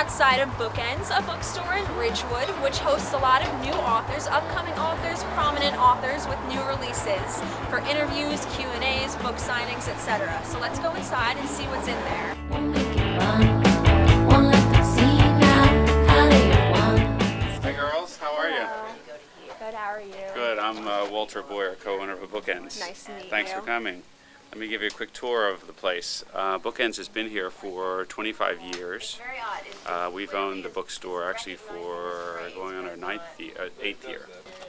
outside of Bookends, a bookstore in Ridgewood, which hosts a lot of new authors, upcoming authors, prominent authors with new releases for interviews, Q&As, book signings, etc. So let's go inside and see what's in there. Hi girls, how are you? Good, how are you? Good, I'm Walter Boyer, co-owner of Bookends. Nice to meet you. Thanks for coming. Let me give you a quick tour of the place. Bookends has been here for 25 years. We've owned the bookstore actually for going on our 8th year.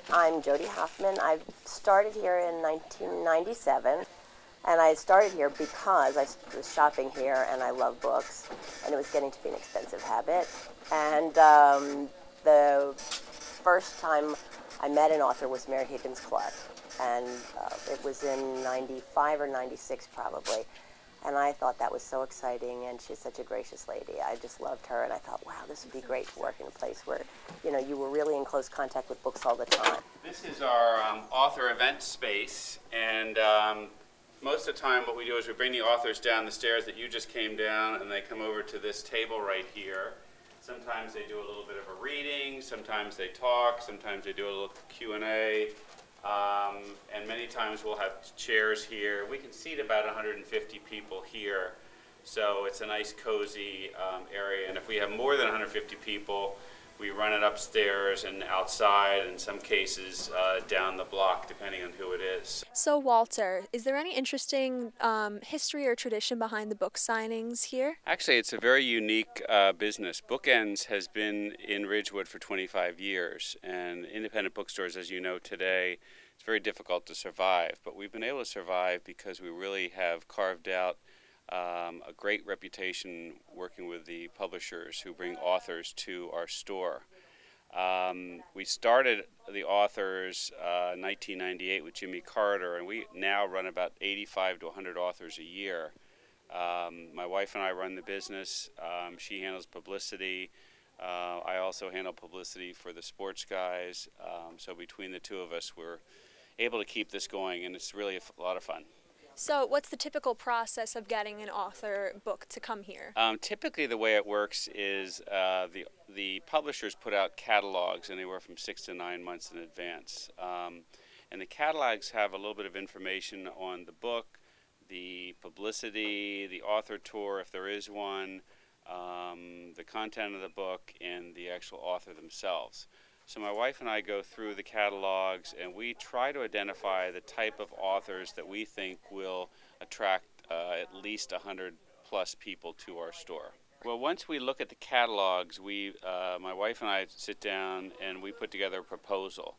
I'm Jody Hoffman. I started here in 1997, and I started here because I was shopping here and I love books, and it was getting to be an expensive habit. And the first time I met an author was Mary Higgins Clark. And it was in 95 or 96 probably, and I thought that was so exciting, and she's such a gracious lady. I just loved her, and I thought, wow, this would be great to work in a place where, you know, you were really in close contact with books all the time. This is our author event space, and most of the time what we do is we bring the authors down the stairs that you just came down, and they come over to this table right here. Sometimes they do a little bit of a reading, sometimes they talk, sometimes they do a little Q&A. And many times we'll have chairs here. We can seat about 150 people here, so it's a nice cozy area. And if we have more than 150 people, we run it upstairs and outside, in some cases down the block, depending on who it is. So Walter, is there any interesting history or tradition behind the book signings here? Actually, it's a very unique business. Bookends has been in Ridgewood for 25 years, and independent bookstores, as you know today, it's very difficult to survive. But we've been able to survive because we really have carved out a great reputation working with the publishers who bring authors to our store. We started the authors in 1998 with Jimmy Carter, and we now run about 85 to 100 authors a year. My wife and I run the business. She handles publicity. I also handle publicity for the sports guys. So between the two of us, we're able to keep this going, and it's really a lot of fun. So what's the typical process of getting an author book to come here? Typically the way it works is the publishers put out catalogs anywhere from 6 to 9 months in advance. And the catalogs have a little bit of information on the book, the publicity, the author tour if there is one, the content of the book, and the actual author themselves. So my wife and I go through the catalogs, and we try to identify the type of authors that we think will attract at least 100 plus people to our store. Well, once we look at the catalogs, my wife and I sit down and we put together a proposal.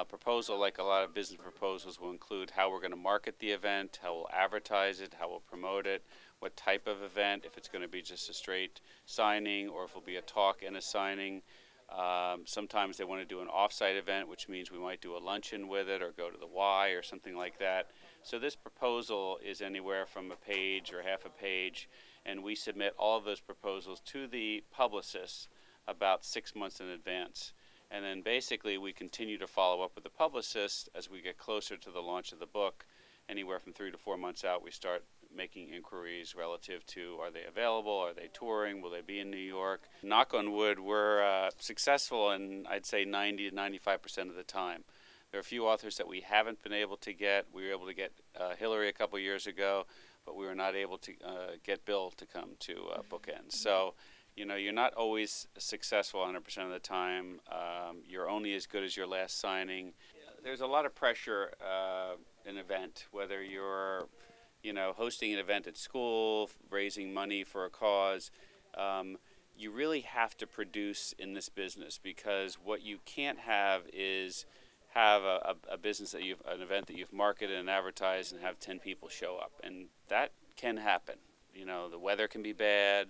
Proposal, like a lot of business proposals, will include how we're going to market the event, how we'll advertise it, how we'll promote it, what type of event, if it's going to be just a straight signing or if it'll be a talk and a signing. Sometimes they want to do an off-site event, which means we might do a luncheon with it or go to the Y or something like that. So this proposal is anywhere from a page or half a page, and we submit all of those proposals to the publicists about 6 months in advance. And then basically we continue to follow up with the publicists as we get closer to the launch of the book. Anywhere from 3 to 4 months out, we start making inquiries relative to, are they available, are they touring, will they be in New York. Knock on wood, we're successful in, I'd say, 90 to 95% of the time. There are a few authors that we haven't been able to get. We were able to get Hillary a couple years ago, but we were not able to get Bill to come to Bookends. So, you know, you're not always successful 100% of the time. You're only as good as your last signing. There's a lot of pressure in an event, whether you're hosting an event at school, raising money for a cause. You really have to produce in this business, because what you can't have is have a business that an event that you've marketed and advertised and have 10 people show up, and that can happen. You know, the weather can be bad.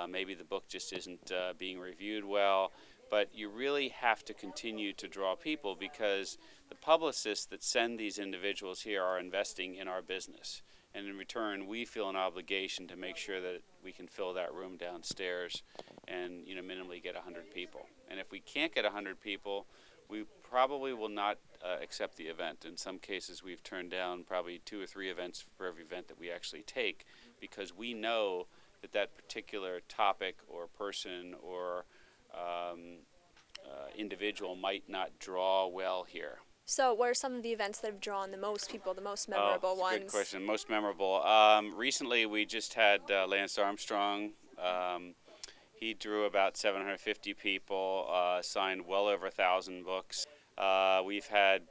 Maybe the book just isn't being reviewed well. But you really have to continue to draw people, because the publicists that send these individuals here are investing in our business. And in return, we feel an obligation to make sure that we can fill that room downstairs and minimally get 100 people. And if we can't get 100 people, we probably will not accept the event. In some cases, we've turned down probably 2 or 3 events for every event that we actually take, because we know that particular topic or person or individual might not draw well here. So what are some of the events that have drawn the most people, the most memorable that's ones? a good question. Most memorable. Recently, we just had Lance Armstrong. He drew about 750 people, signed well over 1,000 books. We've had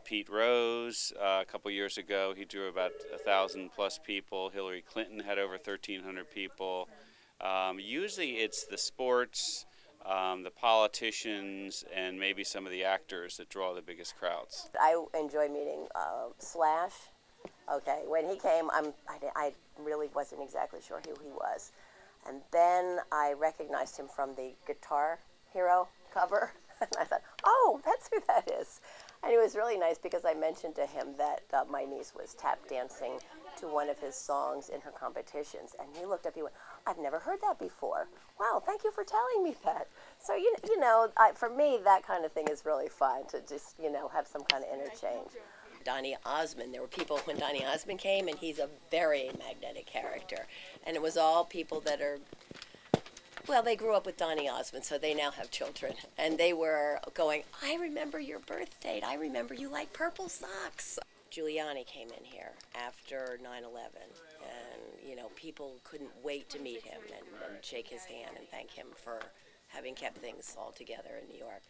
Pete Rose a couple years ago. He drew about 1,000 plus people. Hillary Clinton had over 1,300 people. Usually it's the sports, the politicians, and maybe some of the actors that draw the biggest crowds. I enjoy meeting Slash. Okay, when he came, I really wasn't exactly sure who he was. And then I recognized him from the Guitar Hero cover. And I thought, oh, that's who that is. And it was really nice because I mentioned to him that my niece was tap dancing to one of his songs in her competitions. And he looked up, he went, I've never heard that before. Wow, thank you for telling me that. So, you know, for me, that kind of thing is really fun to just, you know, have some kind of interchange. Donny Osmond, there were people when Donny Osmond came, and he's a very magnetic character. And it was all people that are, well, they grew up with Donny Osmond, so they now have children. And they were going, I remember your birth date. I remember you like purple socks. Giuliani came in here after 9/11, and, you know, people couldn't wait to meet him and shake his hand and thank him for having kept things all together in New York.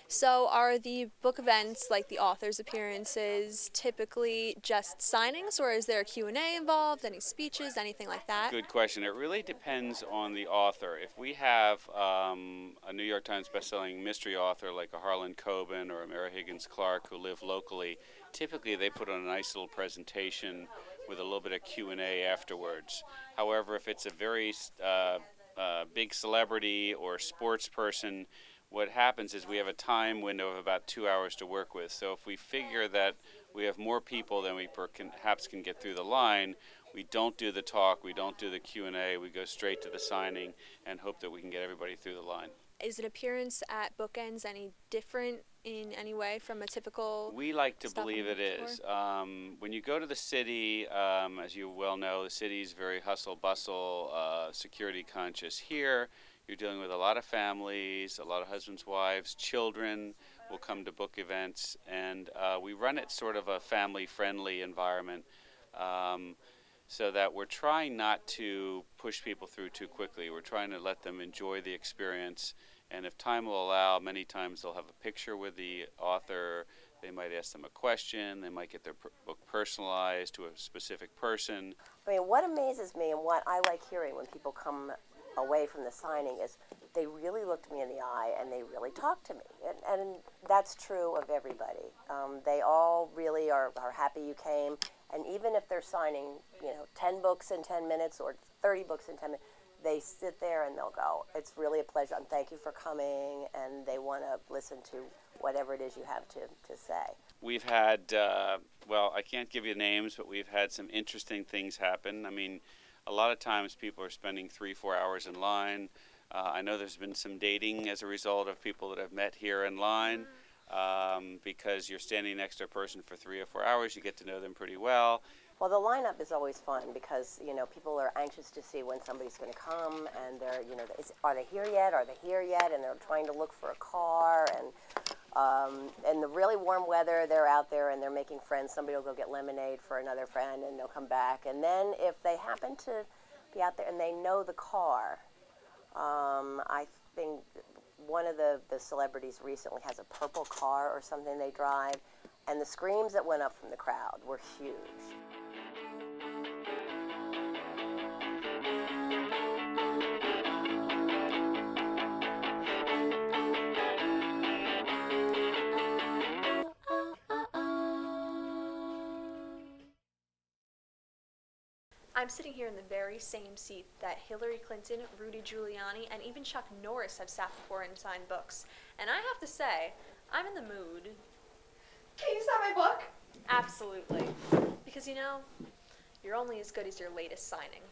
So are the book events, like the authors' appearances, typically just signings, or is there a Q&A involved, any speeches, anything like that? Good question. It really depends on the author. If we have a New York Times bestselling mystery author like a Harlan Coben or a Mara Higgins Clark who live locally, typically they put on a nice little presentation with a little bit of Q&A afterwards. However, if it's a very big celebrity or sports person, what happens is we have a time window of about 2 hours to work with. So if we figure that we have more people than we perhaps can get through the line, we don't do the talk, we don't do the Q&A, we go straight to the signing and hope that we can get everybody through the line. Is an appearance at Bookends any different in any way from a typical? We like to believe it is. When you go to the city, as you well know, the city is very hustle bustle, security conscious. Here, you're dealing with a lot of families, a lot of husbands, wives, children will come to book events, and we run it sort of a family-friendly environment so that we're trying not to push people through too quickly. We're trying to let them enjoy the experience, and if time will allow, many times they'll have a picture with the author, they might ask them a question, they might get their book personalized to a specific person. I mean, what amazes me and what I like hearing when people come away from the signing is they really looked me in the eye and they really talked to me. And that's true of everybody. They all really are happy you came. And even if they're signing, you know, 10 books in 10 minutes or 30 books in 10 minutes, they sit there and they'll go, it's really a pleasure, and thank you for coming, and they want to listen to whatever it is you have to say. We've had, well, I can't give you names, but we've had some interesting things happen. I mean, a lot of times people are spending 3-4 hours in line. I know there's been some dating as a result of people that I've met here in line because you're standing next to a person for 3 or 4 hours, you get to know them pretty well. Well, the lineup is always fun because, you know, people are anxious to see when somebody's going to come, and they're, you know, are they here yet? Are they here yet? And they're trying to look for a car, and in the really warm weather, they're out there and they're making friends. Somebody will go get lemonade for another friend, and they'll come back. And then if they happen to be out there and they know the car, I think one of the celebrities recently has a purple car or something they drive, and the screams that went up from the crowd were huge. I'm sitting here in the very same seat that Hillary Clinton, Rudy Giuliani, and even Chuck Norris have sat before and signed books. And I have to say, I'm in the mood. Can you sign my book? Absolutely. Because, you know, you're only as good as your latest signing.